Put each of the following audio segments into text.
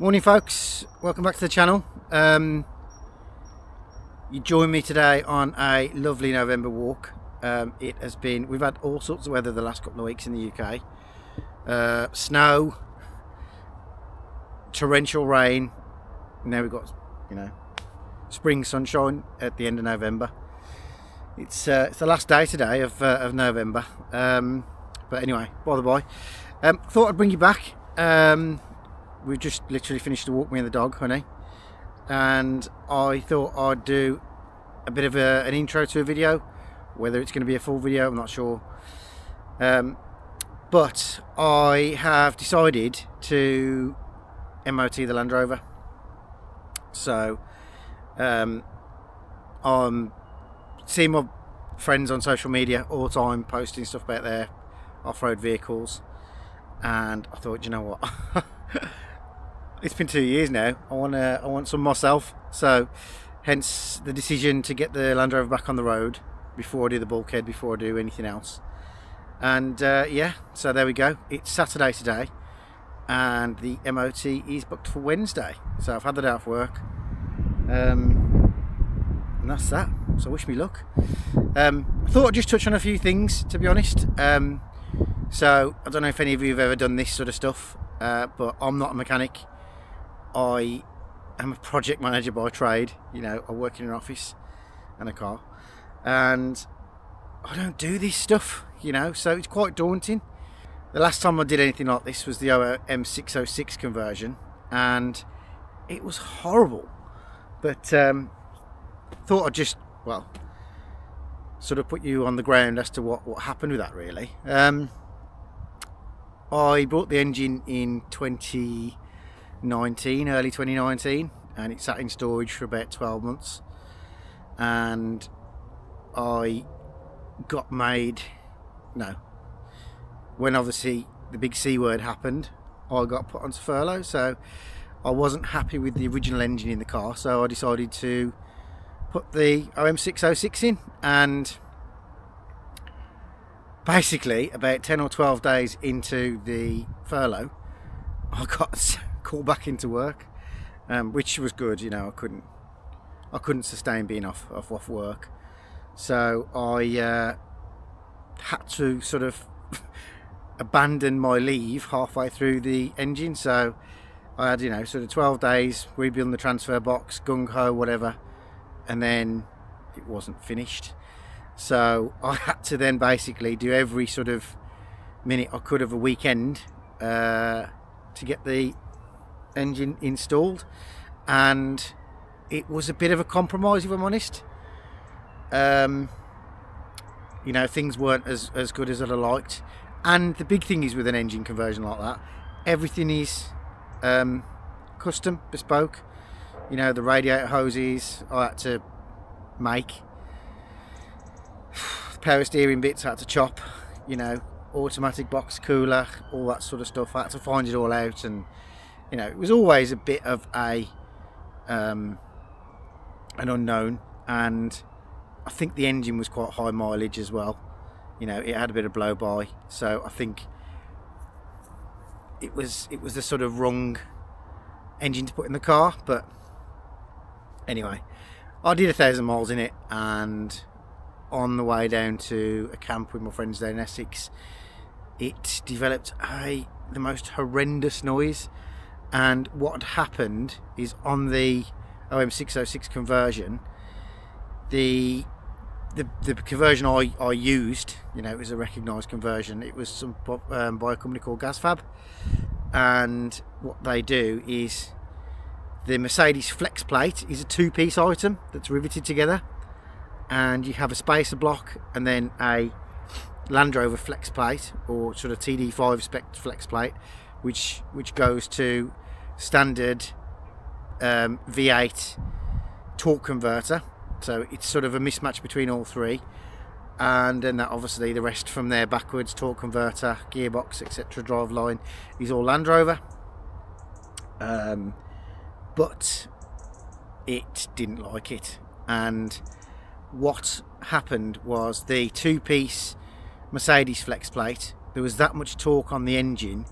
Morning folks, welcome back to the channel. You join me today on a lovely November walk. We've had all sorts of weather the last couple of weeks in the UK. Snow, torrential rain. Now we've got, spring sunshine at the end of November. It's the last day today of November. But anyway, by the by, thought I'd bring you back. We've just literally finished the walk, me and the dog, Honey, and I thought I'd do a bit of an intro to a video. Whether it's going to be a full video, I'm not sure, but I have decided to MOT the Land Rover. So I'm seeing my friends on social media all the time posting stuff about their off-road vehicles, and I thought, you know what, it's been 2 years now. I want some myself. So, hence the decision to get the Land Rover back on the road before I do the bulkhead, before I do anything else. And yeah, so there we go. It's Saturday today, and the MOT is booked for Wednesday. So I've had the day off work, and that's that. So wish me luck. I thought I'd just touch on a few things, to be honest. So I don't know if any of you have ever done this sort of stuff, but I'm not a mechanic. I am a project manager by trade. I work in an office and a car, and I don't do this stuff, so it's quite daunting. The last time I did anything like this was the M606 conversion, and it was horrible. But thought I'd just, sort of put you on the ground as to what happened with that, really. I bought the engine in early 2019, and it sat in storage for about 12 months, and I got when obviously the big C word happened, I got put onto furlough. So I wasn't happy with the original engine in the car, so I decided to put the OM606 in, and basically about 10 or 12 days into the furlough, I got called back into work, which was good. I couldn't sustain being off work, so I had to sort of abandon my leave halfway through the engine. So I had sort of 12 days rebuilding the transfer box, gung-ho, whatever, and then it wasn't finished. So I had to then basically do every sort of minute I could of a weekend to get the engine installed, and it was a bit of a compromise, if I'm honest. Things weren't as good as I'd have liked, and the big thing is with an engine conversion like that, everything is custom, bespoke. The radiator hoses I had to make, power steering bits I had to chop, automatic box cooler, all that sort of stuff. I had to find it all out, and it was always a bit of an unknown. And I think the engine was quite high mileage as well. It had a bit of blow by, so I think it was the sort of wrong engine to put in the car. But anyway, I did 1,000 miles in it, and on the way down to a camp with my friends down in Essex, it developed the most horrendous noise. And what had happened is, on the OM606 conversion, the conversion I used, it was a recognised conversion. It was by a company called GasFab, and what they do is, the Mercedes flex plate is a two-piece item that's riveted together, and you have a spacer block and then a Land Rover flex plate, or sort of TD5 spec flex plate, which goes to standard V8 torque converter. So it's sort of a mismatch between all three, and then that obviously the rest from there backwards, torque converter, gearbox, etc., driveline, is all Land Rover. But it didn't like it, and what happened was, the two-piece Mercedes flex plate, there was that much torque on the engine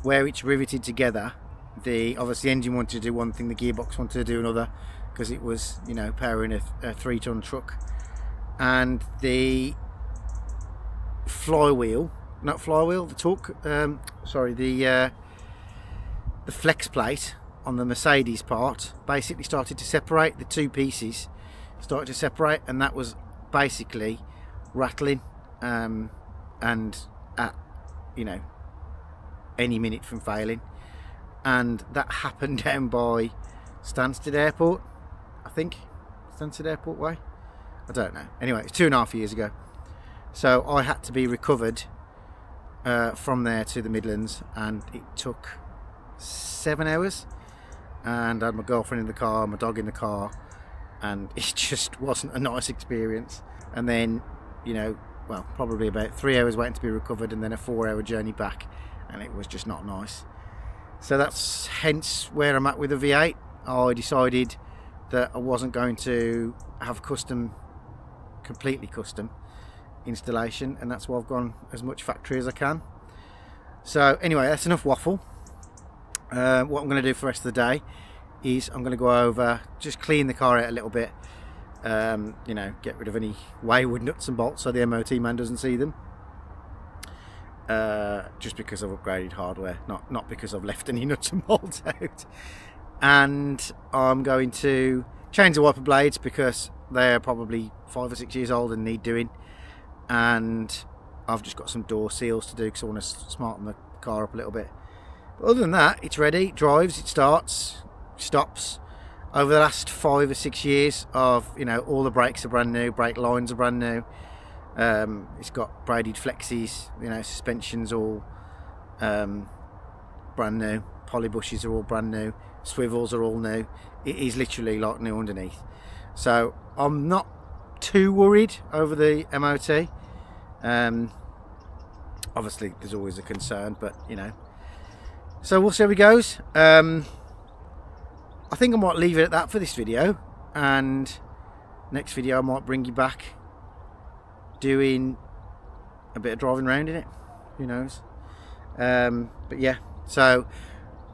where it's riveted together obviously the engine wanted to do one thing, the gearbox wanted to do another, because it was, you know, powering a 3-ton truck, and the flywheel, not flywheel, the torque, sorry, the flex plate on the Mercedes part basically started to separate. The two pieces started to separate, and that was basically rattling, and at, you know, any minute from failing. And that happened down by Stansted Airport, I think. Stansted Airport way, I don't know. Anyway, it's 2.5 years ago. So I had to be recovered from there to the Midlands, and it took 7 hours. And I had my girlfriend in the car, my dog in the car, and it just wasn't a nice experience. And then, you know, well, probably about 3 hours waiting to be recovered, and then a 4-hour journey back, and it was just not nice. So that's hence where I'm at with the V8. I decided that I wasn't going to have completely custom installation, and that's why I've gone as much factory as I can. So anyway, that's enough waffle. What I'm going to do for the rest of the day is I'm going to go over, just clean the car out a little bit, you know, get rid of any wayward nuts and bolts so the MOT man doesn't see them. Just because I've upgraded hardware, not because I've left any nuts and bolts out. And I'm going to change the wiper blades because they're probably 5 or 6 years old and need doing. And I've just got some door seals to do because I want to smarten the car up a little bit. But other than that, it's ready, it drives, it starts, stops. Over the last 5 or 6 years of, you know, all the brakes are brand new, brake lines are brand new. It's got braided flexies, you know, suspensions all brand new, poly bushes are all brand new, swivels are all new. It is literally like new underneath. So I'm not too worried over the MOT. Obviously there's always a concern, but you know, so we'll see how it goes. I think I might leave it at that for this video, and next video I might bring you back doing a bit of driving around in it, who knows. But yeah, so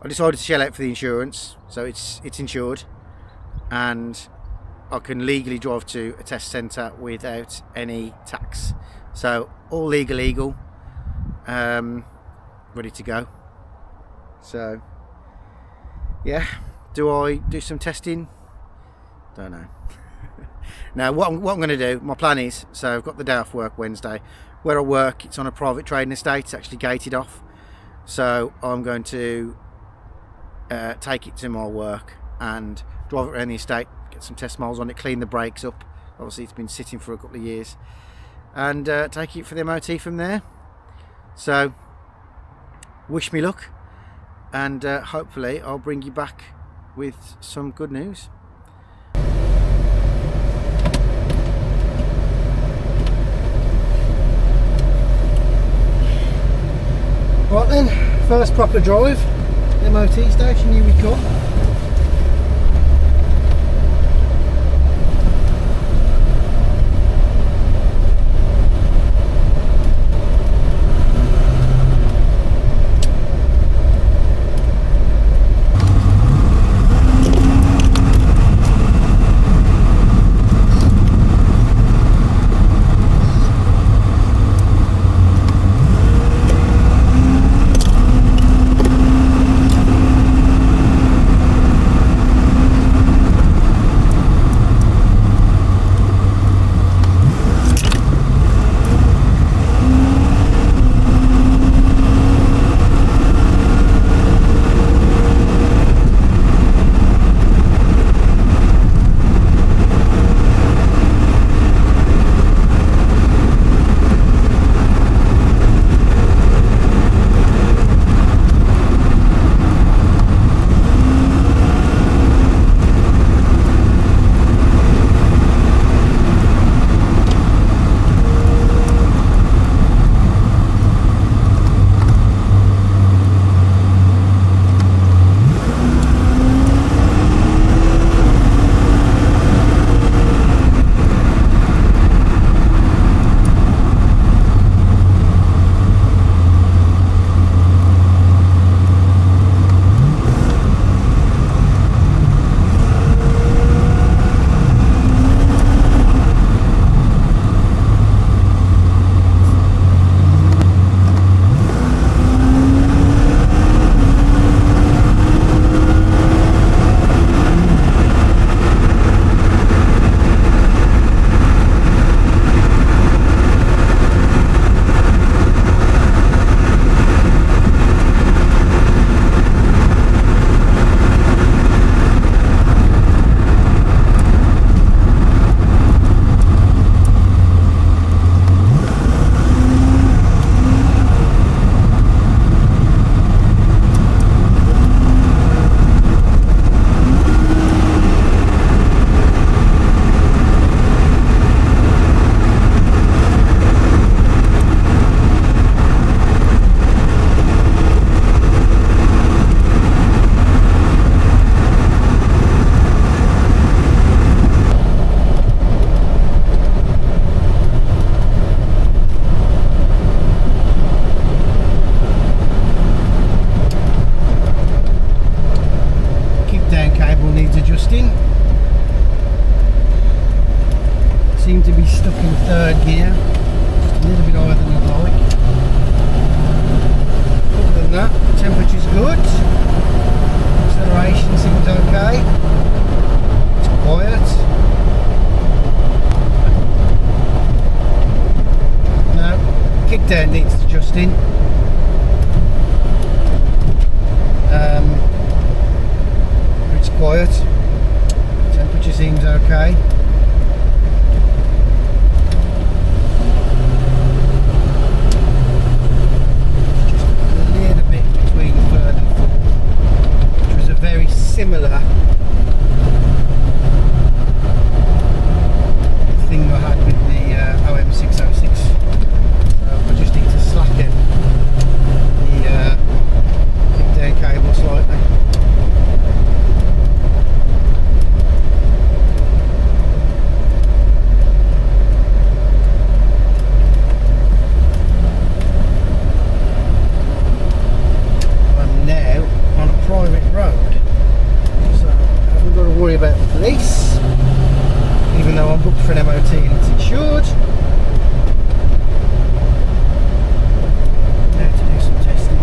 I decided to shell out for the insurance, so it's insured, and I can legally drive to a test centre without any tax. So all legal, ready to go. So yeah, do I do some testing? Don't know. Now what I'm going to do, my plan is, so I've got the day off work Wednesday. Where I work, it's on a private trading estate, it's actually gated off. So I'm going to take it to my work and drive it around the estate, get some test miles on it, clean the brakes up. Obviously it's been sitting for a couple of years, and take it for the MOT from there. So wish me luck, and hopefully I'll bring you back with some good news. Right then, first proper drive, MOT station, here we come. adjusting. It's quiet. Temperature seems okay. Just a little bit between third and fourth, which was a very similar thing I had with the OM606. So I just need to slacken the kick down cable slightly. I'm now on a private road, so I haven't got to worry about the police, even though I'm booked for an MOT and it's insured. Now to do some testing.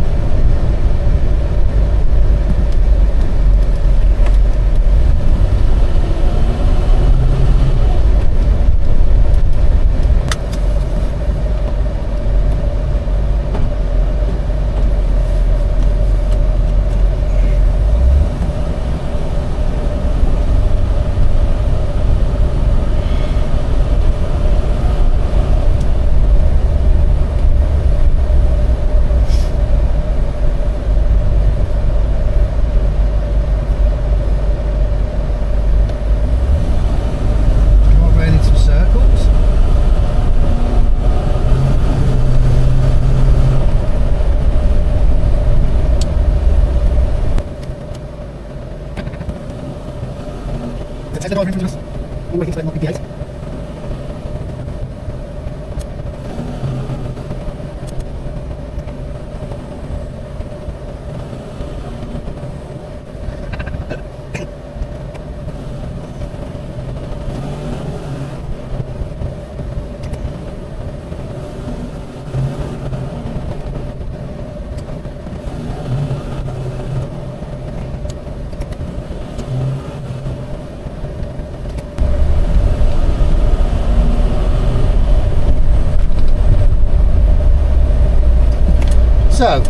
So, a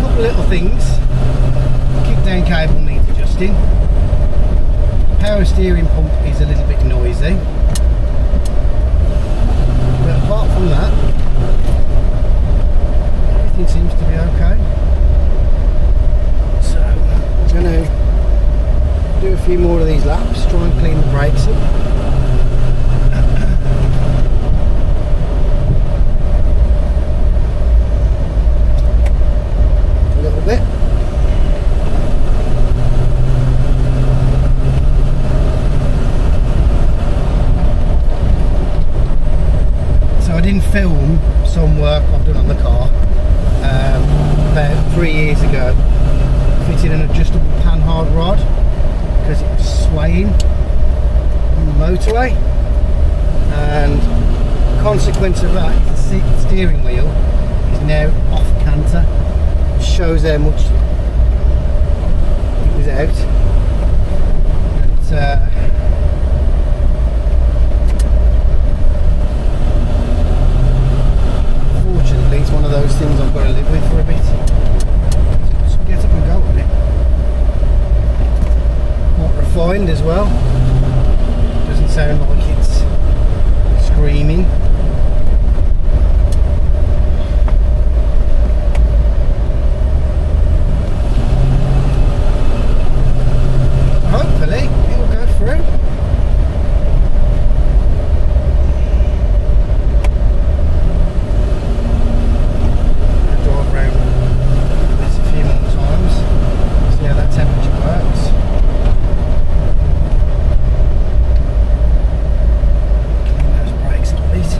couple of little things. Kick down cable needs adjusting. Power steering pump is a little bit noisy. But apart from that, everything seems to be okay. So, I'm going to do a few more of these laps, try and clean the brakes up. Bit. So I didn't film some work I've done on the car about 3 years ago. Fitted an adjustable panhard rod because it was swaying on the motorway, and the consequence of that is the steering wheel is now off canter. Shows how much it was out. But, fortunately, it's one of those things I've got to live with for a bit. Just get up and go on it. Quite refined as well. Doesn't sound like it's screaming. Hopefully it'll go through. I'll drive around this a few more times, see how that temperature works. Clean those brakes a bit.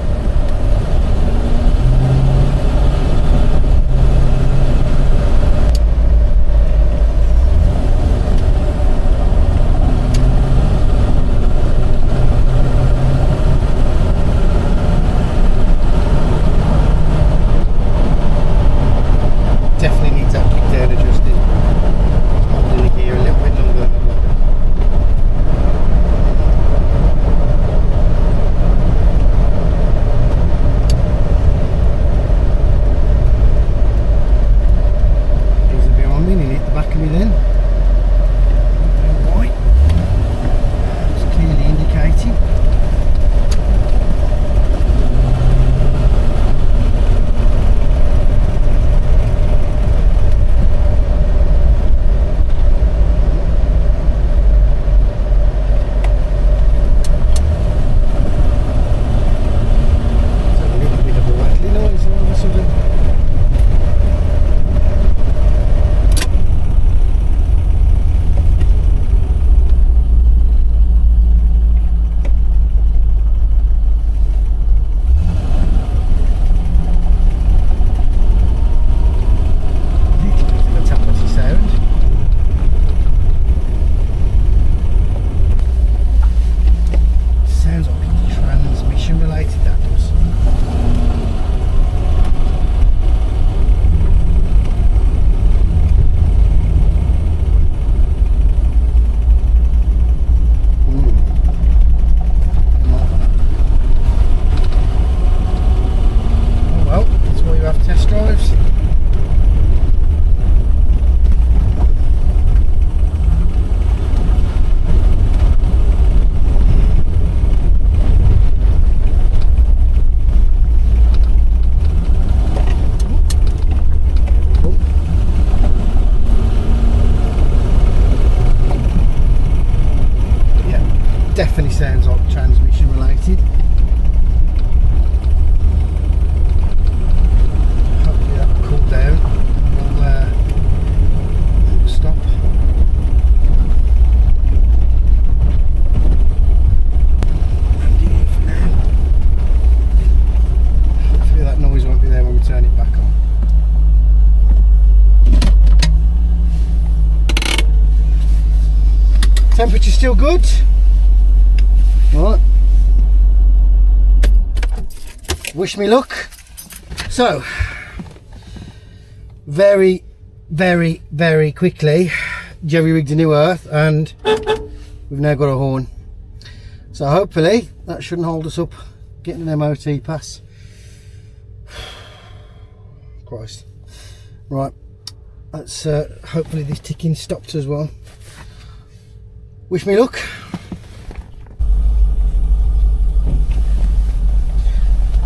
Temperature's still good. Right. Wish me luck. So, very quickly, Jerry rigged a new earth and we've now got a horn. So hopefully that shouldn't hold us up getting an MOT pass. Christ. Right, let's hopefully this ticking stops as well. Wish me luck.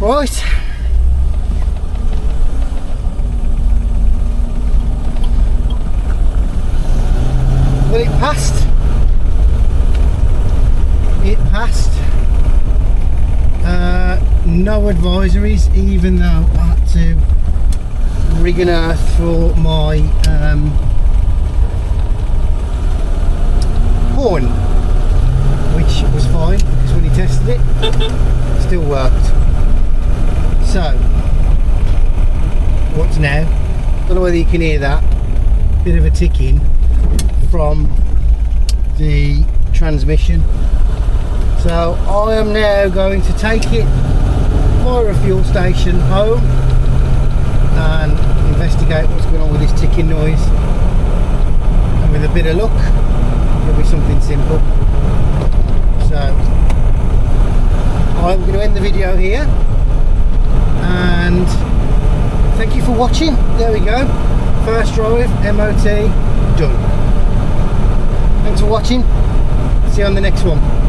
Right. Well, it passed. It passed. No advisories, even though I had to rig an earth for my horn, which was fine because when he tested it, it still worked. So, what's now? Don't know whether you can hear that bit of a ticking from the transmission. So I am now going to take it via a fuel station home and investigate what's going on with this ticking noise, and with a bit of luck it'll be something simple. So I'm going to end the video here and thank you for watching. There we go, first drive MOT done. Thanks for watching, see you on the next one.